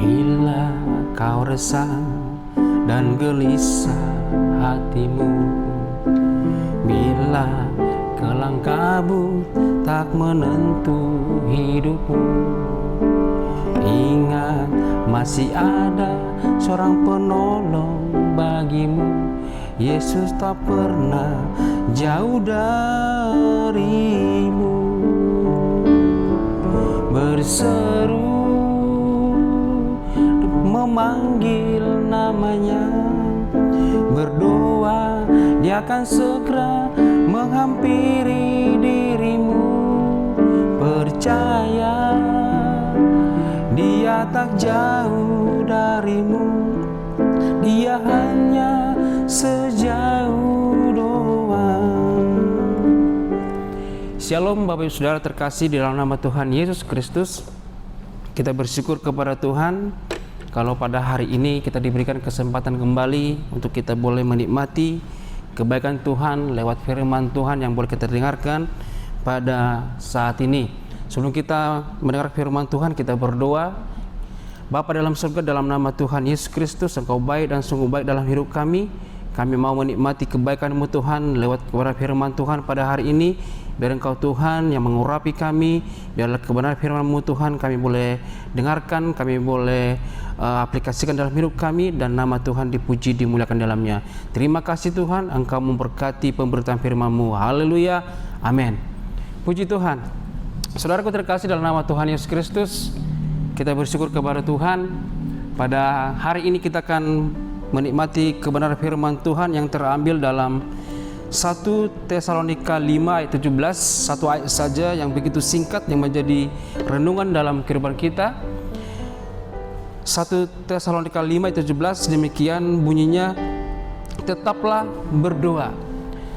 Bila kau resah dan gelisah hatimu, bila kelang kabut tak menentu hidupmu, ingat masih ada seorang penolong bagimu. Yesus tak pernah jauh darimu. Berseru memanggil namanya, berdoa dia akan segera menghampiri dirimu. Percaya dia tak jauh darimu, dia hanya sejauh doa. Shalom Bapak Ibu Saudara terkasih di dalam nama Tuhan Yesus Kristus. Kita bersyukur kepada Tuhan kalau pada hari ini kita diberikan kesempatan kembali untuk kita boleh menikmati kebaikan Tuhan lewat firman Tuhan yang boleh kita dengarkan pada saat ini. Sebelum kita mendengar firman Tuhan, kita berdoa. Bapa dalam surga, dalam nama Tuhan Yesus Kristus, Engkau baik dan sungguh baik dalam hidup kami. Kami mau menikmati kebaikan-Mu Tuhan lewat kebenaran firman Tuhan pada hari ini. Biar Engkau Tuhan yang mengurapi kami, biarlah kebenaran firman-Mu Tuhan kami boleh dengarkan, kami boleh aplikasikan dalam hidup kami, dan nama Tuhan dipuji, dimuliakan dalamnya. Terima kasih Tuhan, Engkau memberkati pemberitaan firman-Mu. Haleluya, amin. Puji Tuhan. Saudaraku terkasih dalam nama Tuhan Yesus Kristus, kita bersyukur kepada Tuhan. Pada hari ini kita akan menikmati kebenaran firman Tuhan yang terambil dalam 1 Tesalonika 5 ayat 17, satu ayat saja yang begitu singkat yang menjadi renungan dalam kehidupan kita. 1 Tesalonika 5 ayat 17 demikian bunyinya, tetaplah berdoa.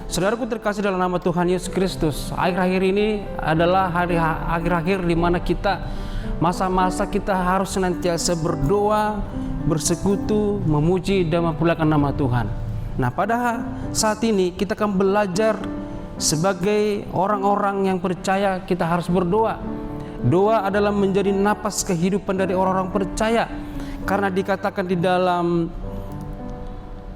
Saudaraku terkasih dalam nama Tuhan Yesus Kristus, akhir-akhir ini adalah hari akhir-akhir di mana kita masa-masa kita harus senantiasa berdoa, bersekutu, memuji dan memuliakan nama Tuhan. Nah, pada saat ini kita akan belajar sebagai orang-orang yang percaya kita harus berdoa. Doa adalah menjadi napas kehidupan dari orang-orang percaya, karena dikatakan di dalam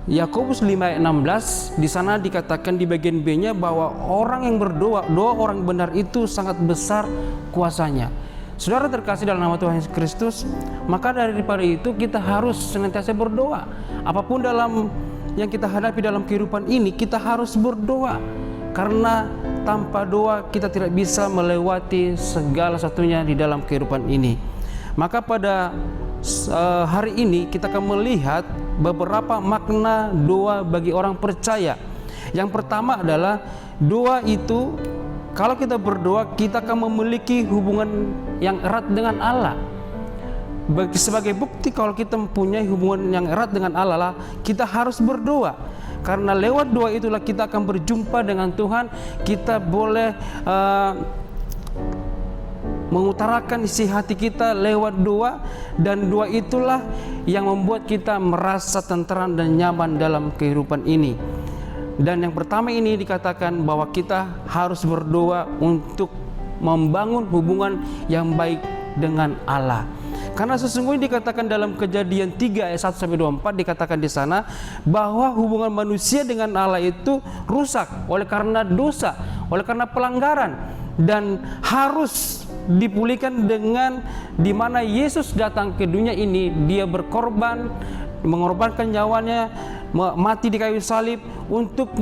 Yakobus 5 ayat 16, di sana dikatakan di bagian B-nya bahwa orang yang berdoa, doa orang benar itu sangat besar kuasanya. Saudara terkasih dalam nama Tuhan Yesus Kristus, maka daripada itu kita harus senantiasa berdoa. Apapun dalam yang kita hadapi dalam kehidupan ini, kita harus berdoa. Karena tanpa doa kita tidak bisa melewati segala satunya di dalam kehidupan ini. Maka pada hari ini kita akan melihat beberapa makna doa bagi orang percaya. Yang pertama adalah doa itu, kalau kita berdoa, kita akan memiliki hubungan yang erat dengan Allah. Sebagai bukti kalau kita mempunyai hubungan yang erat dengan Allah, kita harus berdoa. Karena lewat doa itulah kita akan berjumpa dengan Tuhan. Kita boleh mengutarakan isi hati kita lewat doa, dan doa itulah yang membuat kita merasa tenteram dan nyaman dalam kehidupan ini. Dan yang pertama ini dikatakan bahwa kita harus berdoa untuk membangun hubungan yang baik dengan Allah. Karena sesungguhnya dikatakan dalam Kejadian 3 ayat 1-24 dikatakan di sana bahwa hubungan manusia dengan Allah itu rusak oleh karena dosa, oleh karena pelanggaran, dan harus dipulihkan dengan di mana Yesus datang ke dunia ini. Dia berkorban, mengorbankan nyawanya, mati di kayu salib untuk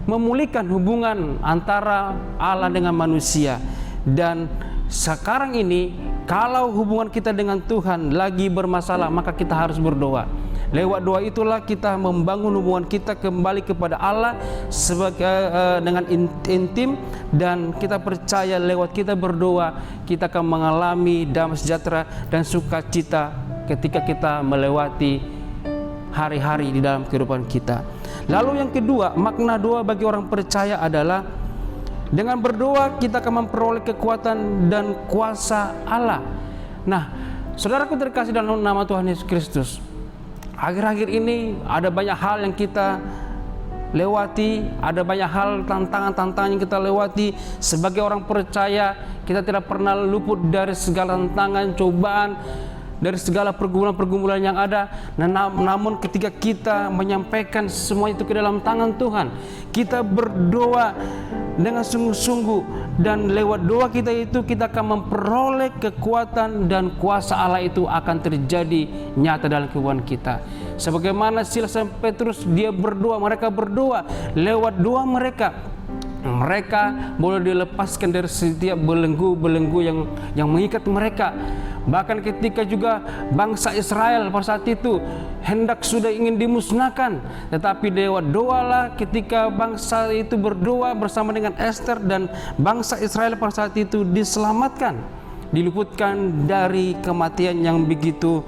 memulihkan hubungan antara Allah dengan manusia. Dan sekarang ini kalau hubungan kita dengan Tuhan lagi bermasalah, maka kita harus berdoa. Lewat doa itulah kita membangun hubungan kita kembali kepada Allah sebagai dengan intim, dan kita percaya lewat kita berdoa kita akan mengalami damai sejahtera dan sukacita ketika kita melewati hari-hari di dalam kehidupan kita. Lalu yang kedua, makna doa bagi orang percaya adalah dengan berdoa kita akan memperoleh kekuatan dan kuasa Allah. Nah, saudaraku terkasih dalam nama Tuhan Yesus Kristus, akhir-akhir ini ada banyak hal yang kita lewati, ada banyak hal tantangan-tantangan yang kita lewati. Sebagai orang percaya, kita tidak pernah luput dari segala tantangan, cobaan, dari segala pergumulan-pergumulan yang ada. Namun ketika kita menyampaikan semua itu ke dalam tangan Tuhan, kita berdoa dengan sungguh-sungguh, dan lewat doa kita itu kita akan memperoleh kekuatan, dan kuasa Allah itu akan terjadi nyata dalam kehidupan kita. Sebagaimana Silas dan Petrus, mereka berdoa, lewat doa mereka boleh dilepaskan dari setiap belenggu-belenggu yang mengikat mereka. Bahkan ketika juga bangsa Israel pada saat itu hendak sudah ingin dimusnahkan, tetapi lewat doalah ketika bangsa itu berdoa bersama dengan Esther, dan bangsa Israel pada saat itu diselamatkan, diluputkan dari kematian yang begitu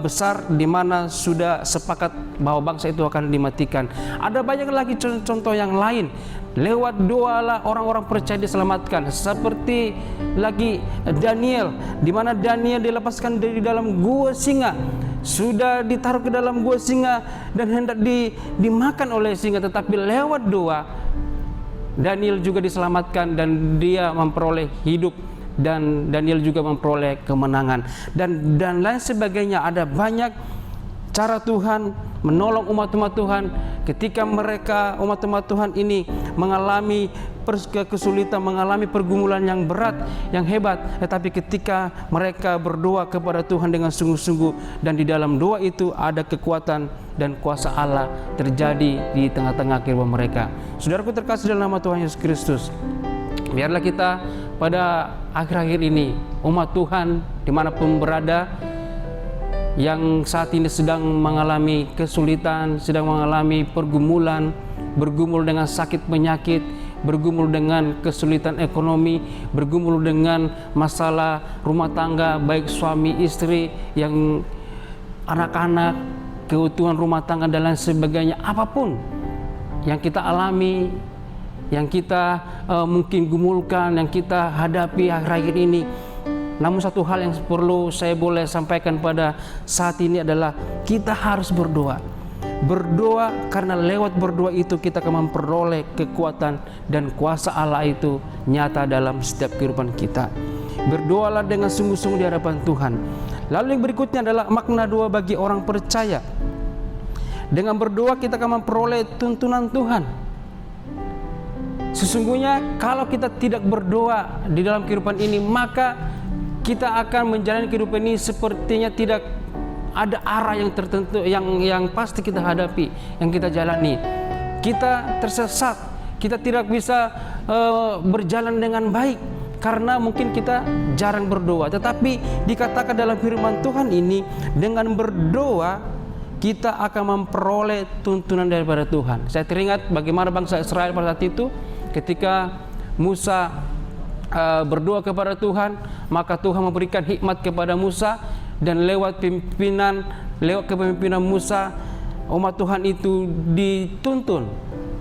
besar, di mana sudah sepakat bahwa bangsa itu akan dimatikan. Ada banyak lagi contoh yang lain. Lewat doalah orang-orang percaya diselamatkan. Seperti lagi Daniel, di mana Daniel dilepaskan dari dalam gua singa, sudah ditaruh ke dalam gua singa dan hendak dimakan oleh singa, tetapi lewat doa Daniel juga diselamatkan dan dia memperoleh hidup, dan Daniel juga memperoleh kemenangan, dan lain sebagainya. Ada banyak cara Tuhan menolong umat-umat Tuhan ketika mereka umat-umat Tuhan ini mengalami kesulitan, mengalami pergumulan yang berat, yang hebat, tetapi ketika mereka berdoa kepada Tuhan dengan sungguh-sungguh, dan di dalam doa itu ada kekuatan dan kuasa Allah terjadi di tengah-tengah kehidupan mereka. Saudaraku terkasih dalam nama Tuhan Yesus Kristus, biarlah kita pada akhir-akhir ini, umat Tuhan dimanapun berada, yang saat ini sedang mengalami kesulitan, sedang mengalami pergumulan, bergumul dengan sakit penyakit, bergumul dengan kesulitan ekonomi, bergumul dengan masalah rumah tangga, baik suami istri, yang anak-anak, keutuhan rumah tangga dan lain sebagainya. Apapun yang kita alami, yang kita mungkin gumulkan, yang kita hadapi akhir-akhir ini, namun satu hal yang perlu saya boleh sampaikan pada saat ini adalah kita harus berdoa. Berdoa, karena lewat berdoa itu kita akan memperoleh kekuatan dan kuasa Allah itu nyata dalam setiap kehidupan kita. Berdoalah dengan sungguh-sungguh di hadapan Tuhan. Lalu yang berikutnya adalah makna doa bagi orang percaya. Dengan berdoa kita akan memperoleh tuntunan Tuhan. Sesungguhnya kalau kita tidak berdoa di dalam kehidupan ini, maka kita akan menjalani kehidupan ini sepertinya tidak ada arah yang tertentu, yang pasti kita hadapi, yang kita jalani. Kita tersesat, kita tidak bisa berjalan dengan baik karena mungkin kita jarang berdoa. Tetapi dikatakan dalam firman Tuhan ini, dengan berdoa kita akan memperoleh tuntunan daripada Tuhan. Saya teringat bagaimana bangsa Israel pada saat itu ketika Musa berdoa kepada Tuhan, maka Tuhan memberikan hikmat kepada Musa, dan lewat kepemimpinan Musa, umat Tuhan itu dituntun.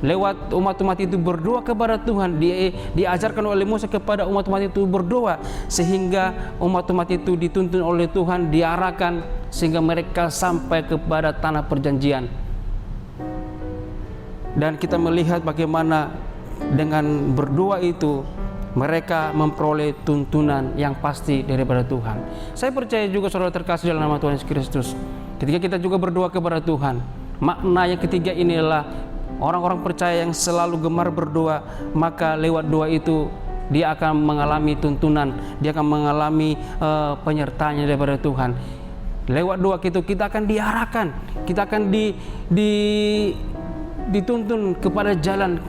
Lewat umat-umat itu berdoa kepada Tuhan, diajarkan oleh Musa kepada umat-umat itu berdoa, sehingga umat-umat itu dituntun oleh Tuhan, diarahkan sehingga mereka sampai kepada tanah perjanjian. Dan kita melihat bagaimana dengan berdoa itu mereka memperoleh tuntunan yang pasti daripada Tuhan. Saya percaya juga saudara terkasih dalam nama Tuhan Yesus Kristus, ketika kita juga berdoa kepada Tuhan, makna yang ketiga inilah orang-orang percaya yang selalu gemar berdoa, maka lewat doa itu dia akan mengalami tuntunan, dia akan mengalami penyertaannya daripada Tuhan. Lewat doa kita akan diarahkan, kita akan dituntun kepada jalan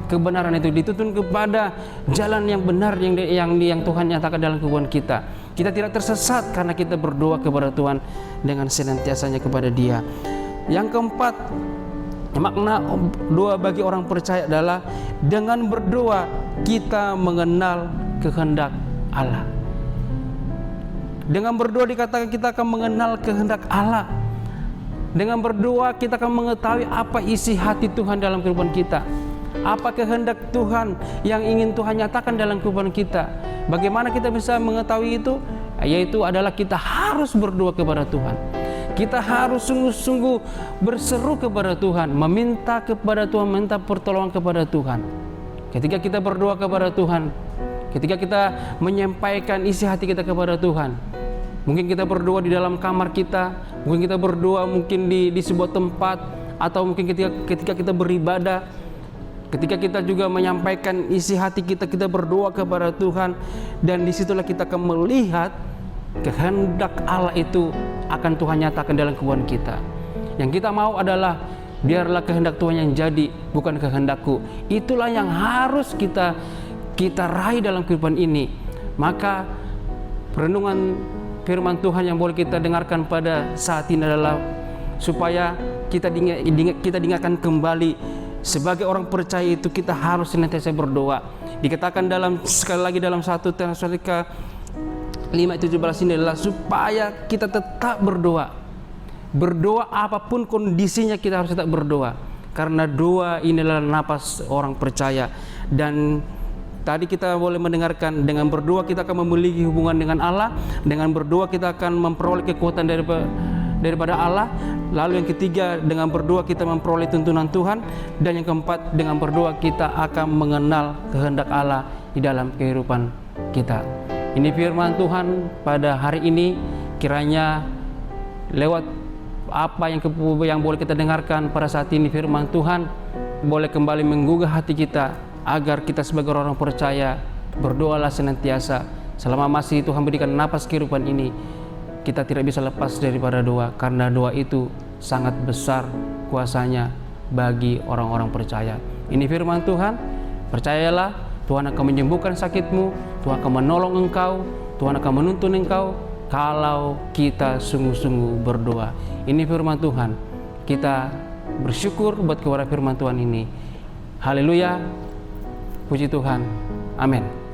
kebenaran itu, dituntun kepada jalan yang benar yang Tuhan nyatakan dalam kehidupan kita. Kita tidak tersesat karena kita berdoa kepada Tuhan dengan senantiasanya kepada Dia. Yang keempat, makna doa bagi orang percaya adalah dengan berdoa kita mengenal kehendak Allah. Dengan berdoa dikatakan kita akan mengenal kehendak Allah. Dengan berdoa kita akan mengetahui apa isi hati Tuhan dalam kehidupan kita. Apa kehendak Tuhan yang ingin Tuhan nyatakan dalam kehidupan kita. Bagaimana kita bisa mengetahui itu? Yaitu adalah kita harus berdoa kepada Tuhan. Kita harus sungguh-sungguh berseru kepada Tuhan, meminta kepada Tuhan, minta pertolongan kepada Tuhan. Ketika kita berdoa kepada Tuhan, ketika kita menyampaikan isi hati kita kepada Tuhan, mungkin kita berdoa di dalam kamar kita, mungkin kita berdoa mungkin di sebuah tempat, atau mungkin ketika kita beribadah, ketika kita juga menyampaikan isi hati kita, kita berdoa kepada Tuhan, dan disitulah kita akan melihat kehendak Allah itu akan Tuhan nyatakan dalam kehidupan kita. Yang kita mau adalah biarlah kehendak Tuhan yang jadi, bukan kehendakku. Itulah yang harus kita raih dalam kehidupan ini. Maka renungan firman Tuhan yang boleh kita dengarkan pada saat ini adalah supaya kita diingatkan kembali sebagai orang percaya itu kita harus senantiasa berdoa. Dikatakan sekali lagi dalam 1 Tesalonika 5:17 ini adalah supaya kita tetap berdoa. Berdoa apapun kondisinya, kita harus tetap berdoa. Karena doa inilah napas orang percaya. Dan tadi kita boleh mendengarkan, dengan berdoa kita akan memiliki hubungan dengan Allah. Dengan berdoa kita akan memperoleh kekuatan daripada Allah. Lalu yang ketiga, dengan berdoa kita memperoleh tuntunan Tuhan. Dan yang keempat, dengan berdoa kita akan mengenal kehendak Allah di dalam kehidupan kita. Ini firman Tuhan pada hari ini, kiranya lewat apa yang boleh kita dengarkan pada saat ini, firman Tuhan boleh kembali menggugah hati kita, agar kita sebagai orang percaya berdoalah senantiasa. Selama masih Tuhan berikan napas kehidupan ini, kita tidak bisa lepas daripada doa, karena doa itu sangat besar kuasanya bagi orang-orang percaya. Ini firman Tuhan, percayalah Tuhan akan menyembuhkan sakitmu, Tuhan akan menolong engkau, Tuhan akan menuntun engkau kalau kita sungguh-sungguh berdoa. Ini firman Tuhan. Kita bersyukur buat kepada firman Tuhan ini. Haleluya. Puji Tuhan. Amin.